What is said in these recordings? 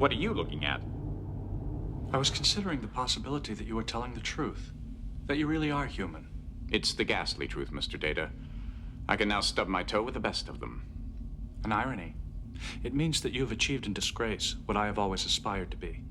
What are you looking at? I was considering the possibility that you were telling the truth. That you really are human. It's the ghastly truth, Mr. Data. I can now stub my toe with the best of them. An irony. It means that you have achieved in disgrace what I have always aspired to be.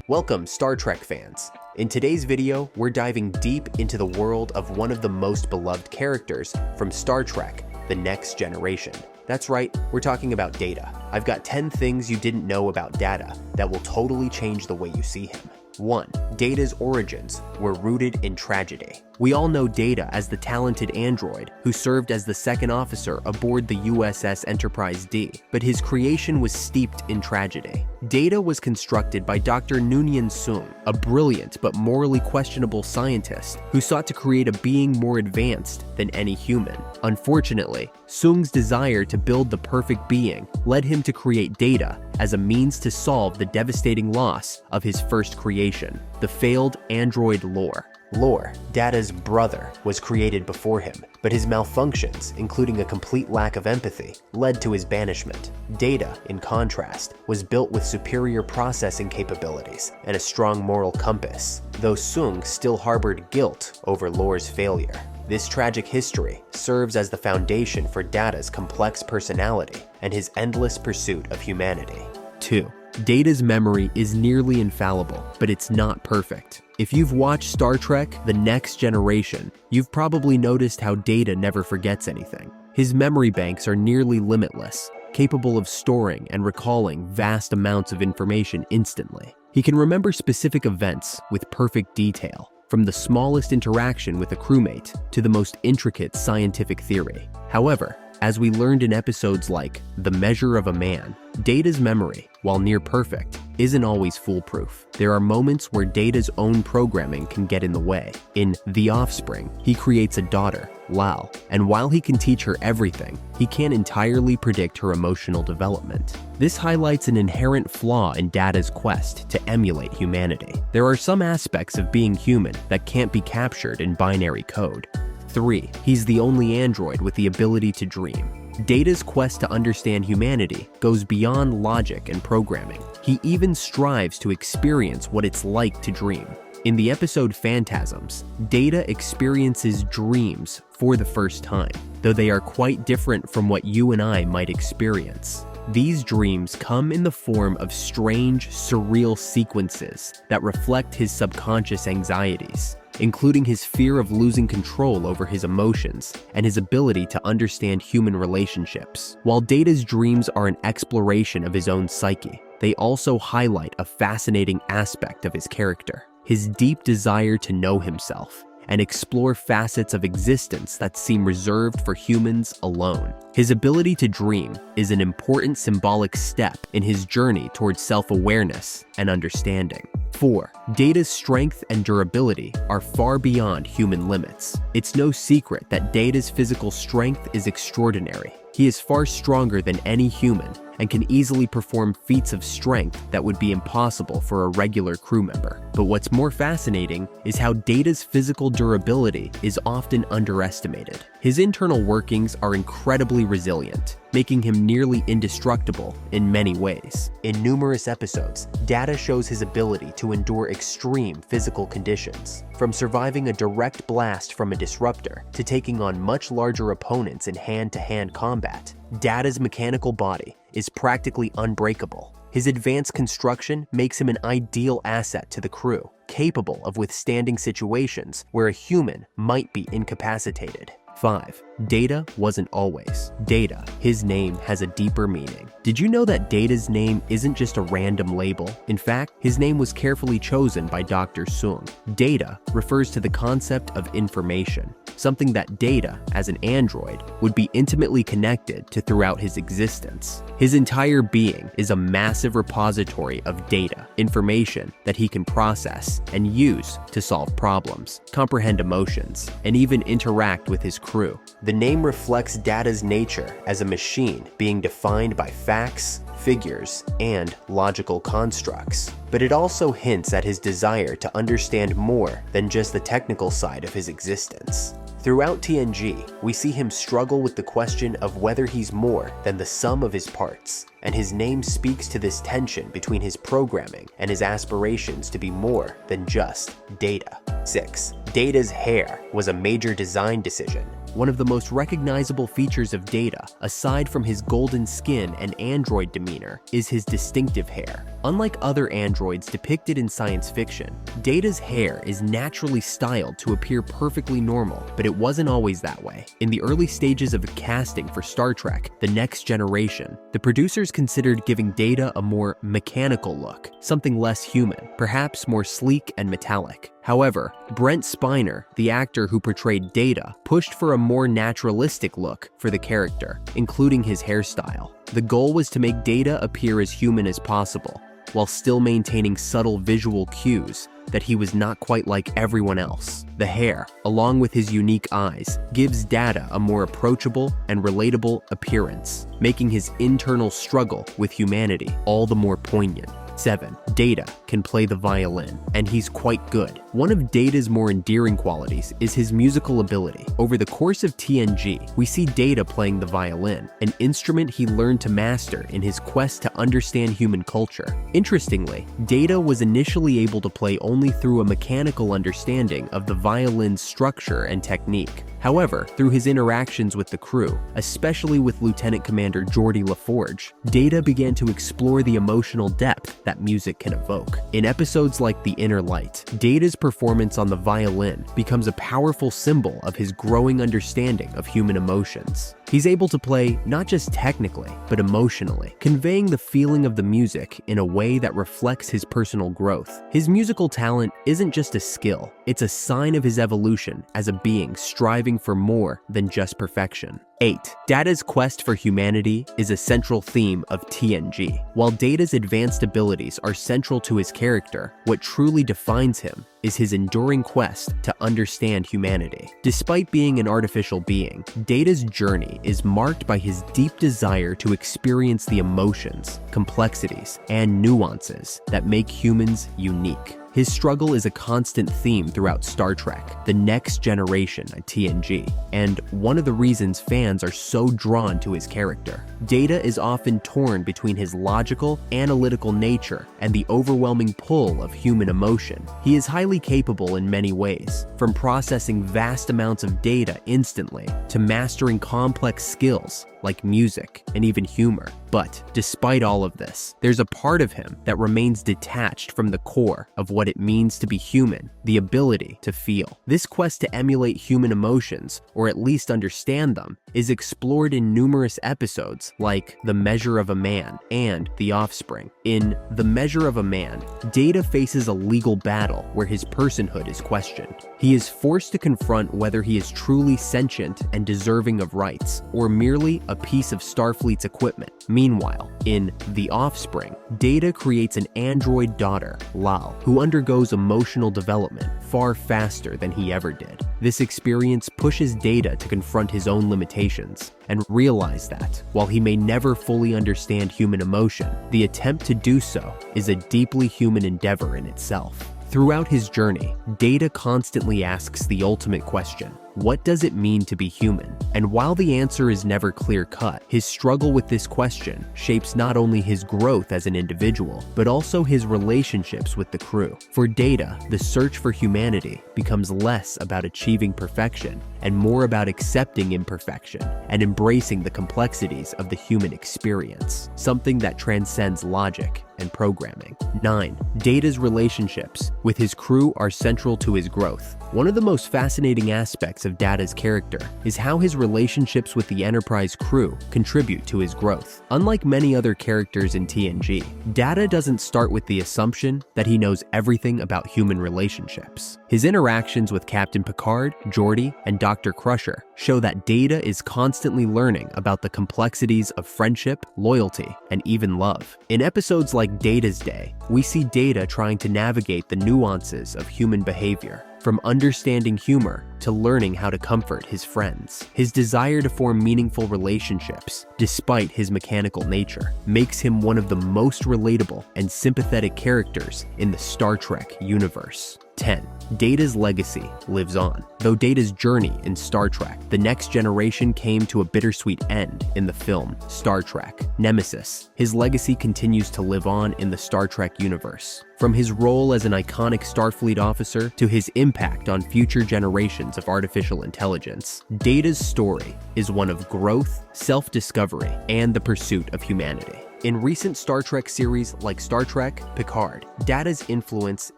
Welcome, Star Trek fans. In today's video, we're diving deep into the world of one of the most beloved characters from Star Trek, The Next Generation. That's right, we're talking about Data. I've got 10 things you didn't know about Data that will totally change the way you see him. 1. Data's origins were rooted in tragedy. We all know Data as the talented android who served as the second officer aboard the USS Enterprise D, but his creation was steeped in tragedy. Data was constructed by Dr. Noonien Soong, a brilliant but morally questionable scientist who sought to create a being more advanced than any human. Unfortunately, Soong's desire to build the perfect being led him to create Data as a means to solve the devastating loss of his first creation, the failed android Lore. Lore, Data's brother, was created before him, but his malfunctions, including a complete lack of empathy, led to his banishment. Data, in contrast, was built with superior processing capabilities and a strong moral compass, though Soong still harbored guilt over Lore's failure. This tragic history serves as the foundation for Data's complex personality and his endless pursuit of humanity. 2. Data's memory is nearly infallible, but it's not perfect. If you've watched Star Trek: The Next Generation, you've probably noticed how Data never forgets anything. His memory banks are nearly limitless, capable of storing and recalling vast amounts of information instantly. He can remember specific events with perfect detail, from the smallest interaction with a crewmate to the most intricate scientific theory. However, as we learned in episodes like The Measure of a Man, Data's memory, while near perfect, isn't always foolproof. There are moments where Data's own programming can get in the way. In The Offspring, he creates a daughter, Lal, and while he can teach her everything, he can't entirely predict her emotional development. This highlights an inherent flaw in Data's quest to emulate humanity. There are some aspects of being human that can't be captured in binary code. 3. He's the only android with the ability to dream. Data's quest to understand humanity goes beyond logic and programming. He even strives to experience what it's like to dream. In the episode Phantasms, Data experiences dreams for the first time, though they are quite different from what you and I might experience. These dreams come in the form of strange, surreal sequences that reflect his subconscious anxieties, including his fear of losing control over his emotions and his ability to understand human relationships. While Data's dreams are an exploration of his own psyche, they also highlight a fascinating aspect of his character: his deep desire to know himself and explore facets of existence that seem reserved for humans alone. His ability to dream is an important symbolic step in his journey towards self-awareness and understanding. 4. Data's strength and durability are far beyond human limits. It's no secret that Data's physical strength is extraordinary. He is far stronger than any human and can easily perform feats of strength that would be impossible for a regular crew member. But what's more fascinating is how Data's physical durability is often underestimated. His internal workings are incredibly resilient, making him nearly indestructible in many ways. In numerous episodes, Data shows his ability to endure extreme physical conditions, from surviving a direct blast from a disruptor to taking on much larger opponents in hand-to-hand combat. Data's mechanical body is practically unbreakable. His advanced construction makes him an ideal asset to the crew, capable of withstanding situations where a human might be incapacitated. 5. Data wasn't always Data. His name has a deeper meaning. Did you know that Data's name isn't just a random label? In fact, his name was carefully chosen by Dr. Soong. Data refers to the concept of information, something that Data, as an android, would be intimately connected to throughout his existence. His entire being is a massive repository of data, information that he can process and use to solve problems, comprehend emotions, and even interact with his crew. The name reflects Data's nature as a machine being defined by facts, figures, and logical constructs. But it also hints at his desire to understand more than just the technical side of his existence. Throughout TNG, we see him struggle with the question of whether he's more than the sum of his parts, and his name speaks to this tension between his programming and his aspirations to be more than just Data. 6. Data's hair was a major design decision. One of the most recognizable features of Data, aside from his golden skin and android demeanor, is his distinctive hair. Unlike other androids depicted in science fiction, Data's hair is naturally styled to appear perfectly normal, but it wasn't always that way. In the early stages of the casting for Star Trek: The Next Generation, the producers considered giving Data a more mechanical look, something less human, perhaps more sleek and metallic. However, Brent Spiner, the actor who portrayed Data, pushed for a more naturalistic look for the character, including his hairstyle. The goal was to make Data appear as human as possible, while still maintaining subtle visual cues that he was not quite like everyone else. The hair, along with his unique eyes, gives Data a more approachable and relatable appearance, making his internal struggle with humanity all the more poignant. 7. Data can play the violin, and he's quite good. One of Data's more endearing qualities is his musical ability. Over the course of TNG, we see Data playing the violin, an instrument he learned to master in his quest to understand human culture. Interestingly, Data was initially able to play only through a mechanical understanding of the violin's structure and technique. However, through his interactions with the crew, especially with Lieutenant Commander Geordi LaForge, Data began to explore the emotional depth that music can evoke. In episodes like The Inner Light, Data's performance on the violin becomes a powerful symbol of his growing understanding of human emotions. He's able to play not just technically, but emotionally, conveying the feeling of the music in a way that reflects his personal growth. His musical talent isn't just a skill, it's a sign of his evolution as a being striving for more than just perfection. 8. Data's quest for humanity is a central theme of TNG. While Data's advanced abilities are central to his character, what truly defines him is his enduring quest to understand humanity. Despite being an artificial being, Data's journey is marked by his deep desire to experience the emotions, complexities, and nuances that make humans unique. His struggle is a constant theme throughout Star Trek: The Next Generation at TNG, and one of the reasons fans are so drawn to his character. Data is often torn between his logical, analytical nature and the overwhelming pull of human emotion. He is highly capable in many ways, from processing vast amounts of data instantly to mastering complex skills like music and even humor. But despite all of this, there's a part of him that remains detached from the core of what it means to be human, the ability to feel. This quest to emulate human emotions, or at least understand them, is explored in numerous episodes like The Measure of a Man and The Offspring. In The Measure of a Man, Data faces a legal battle where his personhood is questioned. He is forced to confront whether he is truly sentient and deserving of rights, or merely a piece of Starfleet's equipment. Meanwhile, in The Offspring, Data creates an android daughter, Lal, who undergoes emotional development far faster than he ever did. This experience pushes Data to confront his own limitations and realize that, while he may never fully understand human emotion, the attempt to do so is a deeply human endeavor in itself. Throughout his journey, Data constantly asks the ultimate question: what does it mean to be human? And while the answer is never clear-cut, his struggle with this question shapes not only his growth as an individual, but also his relationships with the crew. For Data, the search for humanity becomes less about achieving perfection and more about accepting imperfection and embracing the complexities of the human experience, something that transcends logic and programming. 9. Data's relationships with his crew are central to his growth. One of the most fascinating aspects of Data's character is how his relationships with the Enterprise crew contribute to his growth. Unlike many other characters in TNG, Data doesn't start with the assumption that he knows everything about human relationships. His interactions with Captain Picard, Geordi, and Dr. Crusher show that Data is constantly learning about the complexities of friendship, loyalty, and even love. In episodes like Data's Day, we see Data trying to navigate the nuances of human behavior, from understanding humor to learning how to comfort his friends. His desire to form meaningful relationships, despite his mechanical nature, makes him one of the most relatable and sympathetic characters in the Star Trek universe. 10. Data's legacy lives on. Though Data's journey in Star Trek, The Next Generation came to a bittersweet end in the film Star Trek Nemesis, his legacy continues to live on in the Star Trek universe. From his role as an iconic Starfleet officer to his impact on future generations of artificial intelligence, Data's story is one of growth, self-discovery, and the pursuit of humanity. In recent Star Trek series like Star Trek Picard, Data's influence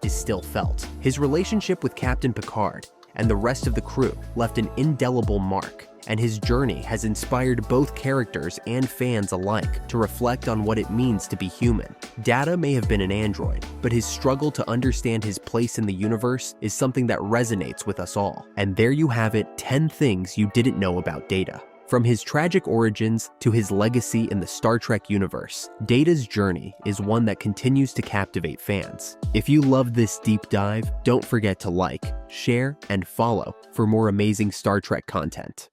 is still felt. His relationship with Captain Picard and the rest of the crew left an indelible mark, and his journey has inspired both characters and fans alike to reflect on what it means to be human. Data may have been an android, but his struggle to understand his place in the universe is something that resonates with us all. And there you have it, 10 things you didn't know about Data. From his tragic origins to his legacy in the Star Trek universe, Data's journey is one that continues to captivate fans. If you love this deep dive, don't forget to like, share, and follow for more amazing Star Trek content.